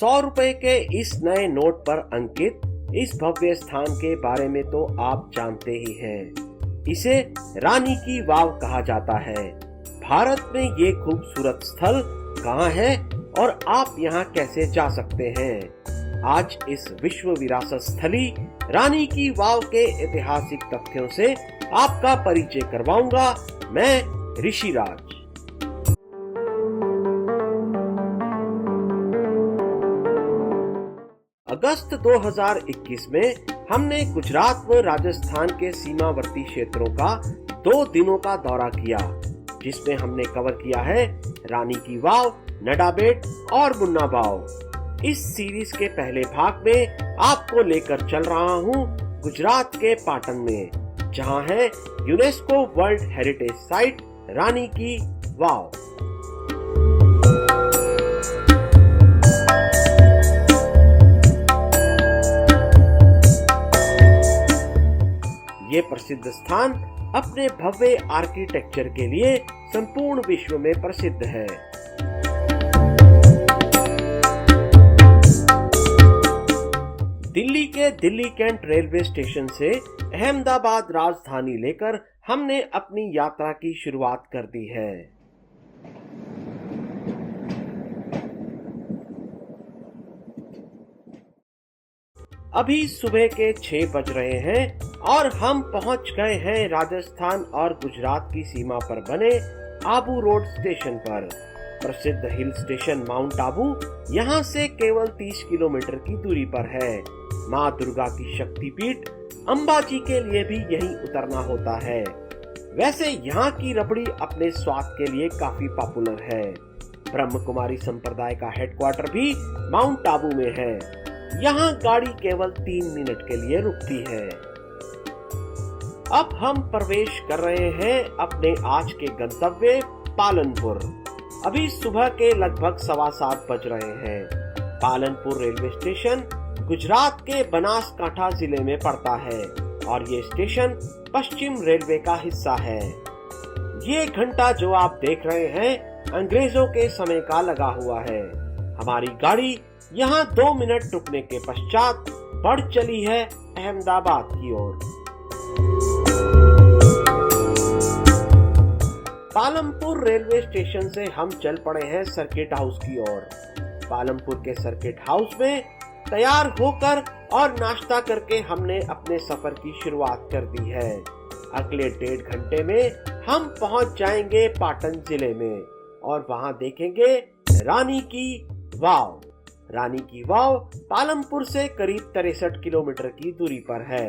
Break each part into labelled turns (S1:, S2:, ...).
S1: 100 रुपए के इस नए नोट पर अंकित इस भव्य स्थान के बारे में तो आप जानते ही हैं। इसे रानी की वाव कहा जाता है। भारत में ये खूबसूरत स्थल कहाँ है और आप यहाँ कैसे जा सकते हैं? आज इस विश्व विरासत स्थली रानी की वाव के ऐतिहासिक तथ्यों से आपका परिचय करवाऊंगा मैं ऋषिराज। अगस्त 2021 में हमने गुजरात व राजस्थान के सीमावर्ती क्षेत्रों का 2 दिनों का दौरा किया, जिसमें हमने कवर किया है रानी की वाव, नडाबेट और मुन्ना भाव। इस सीरीज के पहले भाग में आपको लेकर चल रहा हूँ गुजरात के पाटन में, जहाँ है यूनेस्को वर्ल्ड हेरिटेज साइट रानी की वाव। ये प्रसिद्ध स्थान अपने भव्य आर्किटेक्चर के लिए संपूर्ण विश्व में प्रसिद्ध है। दिल्ली के दिल्ली कैंट रेलवे स्टेशन से अहमदाबाद राजधानी लेकर हमने अपनी यात्रा की शुरुआत कर दी है। अभी सुबह के 6 बज रहे हैं और हम पहुंच गए हैं राजस्थान और गुजरात की सीमा पर बने आबू रोड स्टेशन पर। प्रसिद्ध हिल स्टेशन माउंट आबू यहां से केवल 30 किलोमीटर की दूरी पर है। माँ दुर्गा की शक्तिपीठ अंबाजी के लिए भी यहीं उतरना होता है। वैसे यहाँ की रबड़ी अपने स्वाद के लिए काफी पॉपुलर है। ब्रह्म कुमारी संप्रदाय का हेडक्वार्टर भी माउंट आबू में है। यहाँ गाड़ी केवल 3 मिनट के लिए रुकती है। अब हम प्रवेश कर रहे हैं अपने आज के गंतव्य पालनपुर। अभी सुबह के लगभग 7:15 बज रहे हैं। पालनपुर रेलवे स्टेशन गुजरात के बनासकांठा जिले में पड़ता है और ये स्टेशन पश्चिम रेलवे का हिस्सा है। ये घंटा जो आप देख रहे हैं अंग्रेजों के समय का लगा हुआ है। हमारी गाड़ी यहाँ 2 मिनट रुकने के पश्चात बढ़ चली है अहमदाबाद की ओर। पालमपुर रेलवे स्टेशन से हम चल पड़े हैं सर्किट हाउस की ओर। पालमपुर के सर्किट हाउस में तैयार होकर और नाश्ता करके हमने अपने सफर की शुरुआत कर दी है। अगले 1.5 घंटे में हम पहुंच जाएंगे पाटन जिले में और वहां देखेंगे रानी की वाव। रानी की वाव पालमपुर से करीब 63 किलोमीटर की दूरी पर है।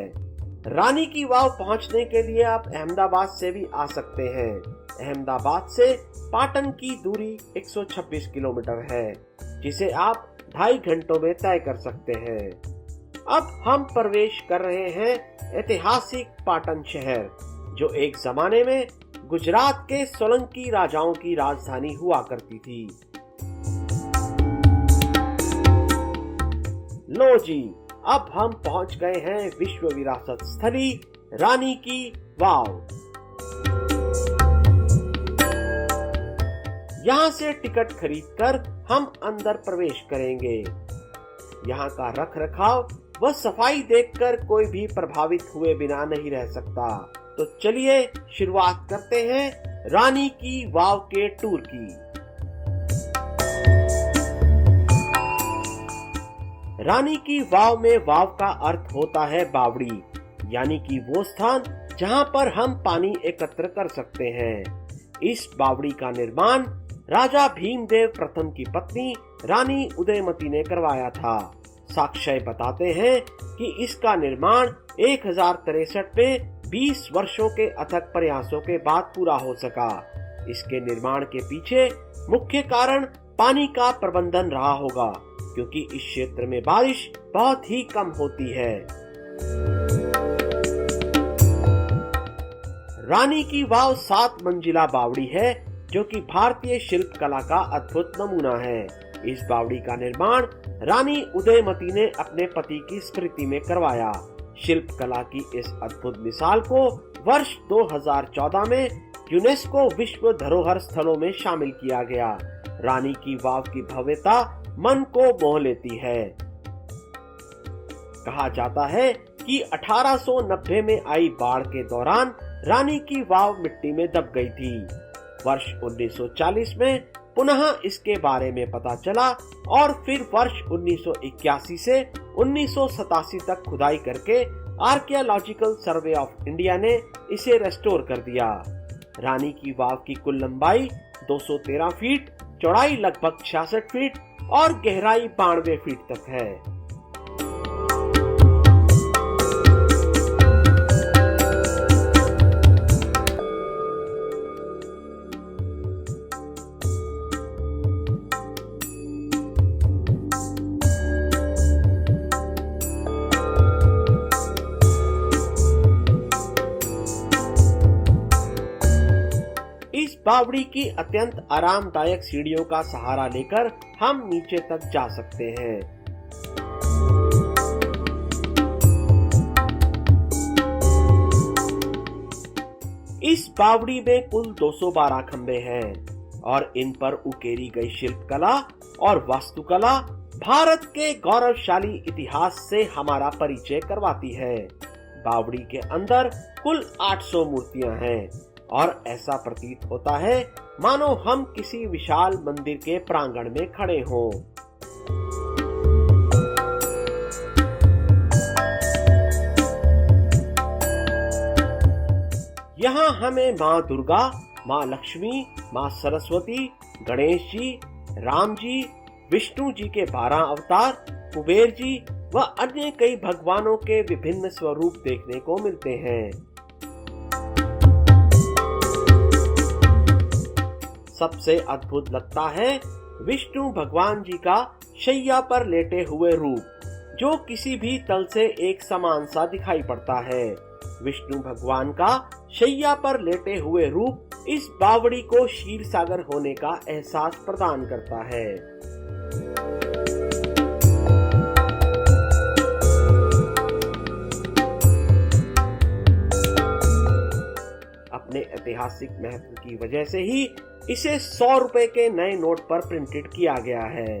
S1: रानी की वाव पहुंचने के लिए आप अहमदाबाद से भी आ सकते हैं। अहमदाबाद से पाटन की दूरी 126 किलोमीटर है, जिसे आप 2.5 घंटों में तय कर सकते हैं। अब हम प्रवेश कर रहे हैं ऐतिहासिक पाटन शहर, जो एक जमाने में गुजरात के सोलंकी राजाओं की राजधानी हुआ करती थी। लो जी, अब हम पहुंच गए हैं विश्व विरासत स्थली रानी की वाव। यहाँ से टिकट खरीदकर हम अंदर प्रवेश करेंगे। यहाँ का रख रखाव व सफाई देखकर कोई भी प्रभावित हुए बिना नहीं रह सकता। तो चलिए शुरुआत करते हैं रानी की वाव के टूर की। रानी की वाव में वाव का अर्थ होता है बावड़ी, यानी कि वो स्थान जहां पर हम पानी एकत्र कर सकते हैं। इस बावड़ी का निर्माण राजा भीमदेव प्रथम की पत्नी रानी उदयमती ने करवाया था। साक्ष्य बताते हैं कि इसका निर्माण 1063 में 20 वर्षों के अथक प्रयासों के बाद पूरा हो सका। इसके निर्माण के पीछे मुख्य कारण पानी का प्रबंधन रहा होगा, क्योंकि इस क्षेत्र में बारिश बहुत ही कम होती है। रानी की वाव 7 मंजिला बावड़ी है, जो कि भारतीय शिल्प कला का अद्भुत नमूना है। इस बावड़ी का निर्माण रानी उदयमती ने अपने पति की स्मृति में करवाया। शिल्प कला की इस अद्भुत मिसाल को वर्ष 2014 में यूनेस्को विश्व धरोहर स्थलों में शामिल किया गया। रानी की वाव की भव्यता मन को मोह लेती है। कहा जाता है कि 1890 में आई बाढ़ के दौरान रानी की वाव मिट्टी में दब गई थी। वर्ष 1940 में पुनः इसके बारे में पता चला और फिर वर्ष 1981 से 1987 तक खुदाई करके आर्कियोलॉजिकल सर्वे ऑफ इंडिया ने इसे रेस्टोर कर दिया। रानी की वाव की कुल लंबाई 213 फीट, चौड़ाई लगभग 66 फीट और गहराई 92 फीट तक है। इस बावड़ी की अत्यंत आरामदायक सीढ़ियों का सहारा लेकर हम नीचे तक जा सकते हैं। इस बावड़ी में कुल 212 खंबे हैं और इन पर उकेरी गई शिल्पकला और वास्तुकला भारत के गौरवशाली इतिहास से हमारा परिचय करवाती है। बावड़ी के अंदर कुल 800 मूर्तियां हैं और ऐसा प्रतीत होता है मानो हम किसी विशाल मंदिर के प्रांगण में खड़े हों। यहाँ हमें माँ दुर्गा, माँ लक्ष्मी, माँ सरस्वती, गणेश जी, राम जी, विष्णु जी के 12 अवतार, कुबेर जी व अन्य कई भगवानों के विभिन्न स्वरूप देखने को मिलते हैं। सबसे अद्भुत लगता है विष्णु भगवान जी का शैया पर लेटे हुए रूप, जो किसी भी तल से एक समान सा दिखाई पड़ता है। विष्णु भगवान का शैया पर लेटे हुए रूप इस बावड़ी को क्षीर सागर होने का एहसास प्रदान करता है। अपने ऐतिहासिक महत्व की वजह से ही इसे 100 रुपए के नए नोट पर प्रिंटेड किया गया है।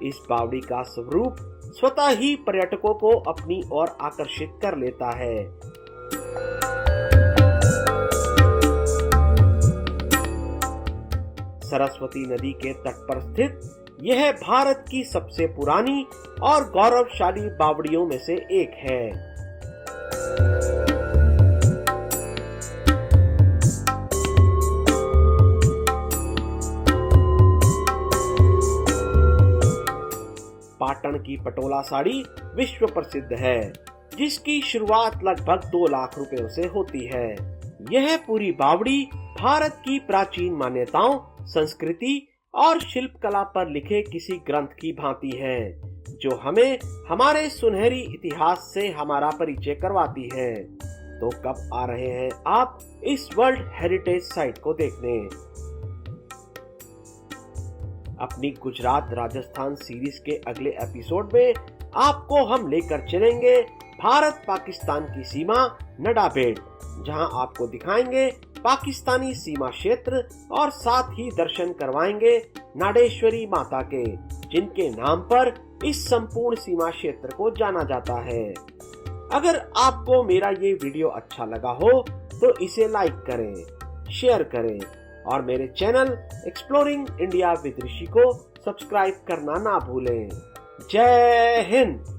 S1: इस बावड़ी का स्वरूप स्वतः ही पर्यटकों को अपनी ओर आकर्षित कर लेता है। सरस्वती नदी के तट पर स्थित यह भारत की सबसे पुरानी और गौरवशाली बावड़ियों में से एक है। पाटन की पटोला साड़ी विश्व प्रसिद्ध है, जिसकी शुरुआत लगभग 2 लाख रुपयों से होती है। यह पूरी बावड़ी भारत की प्राचीन मान्यताओं, संस्कृति और शिल्पकला पर लिखे किसी ग्रंथ की भांति है, जो हमें हमारे सुनहरी इतिहास से हमारा परिचय करवाती है। तो कब आ रहे हैं आप इस वर्ल्ड हेरिटेज साइट को देखने? अपनी गुजरात राजस्थान सीरीज के अगले एपिसोड में आपको हम लेकर चलेंगे भारत पाकिस्तान की सीमा नडाबेड़, जहां आपको दिखाएंगे पाकिस्तानी सीमा क्षेत्र और साथ ही दर्शन करवाएंगे नाडेश्वरी माता के, जिनके नाम पर इस संपूर्ण सीमा क्षेत्र को जाना जाता है। अगर आपको मेरा ये वीडियो अच्छा लगा हो तो इसे लाइक करें, शेयर करें और मेरे चैनल एक्सप्लोरिंग इंडिया विद ऋषि को सब्सक्राइब करना ना भूलें। जय हिंद।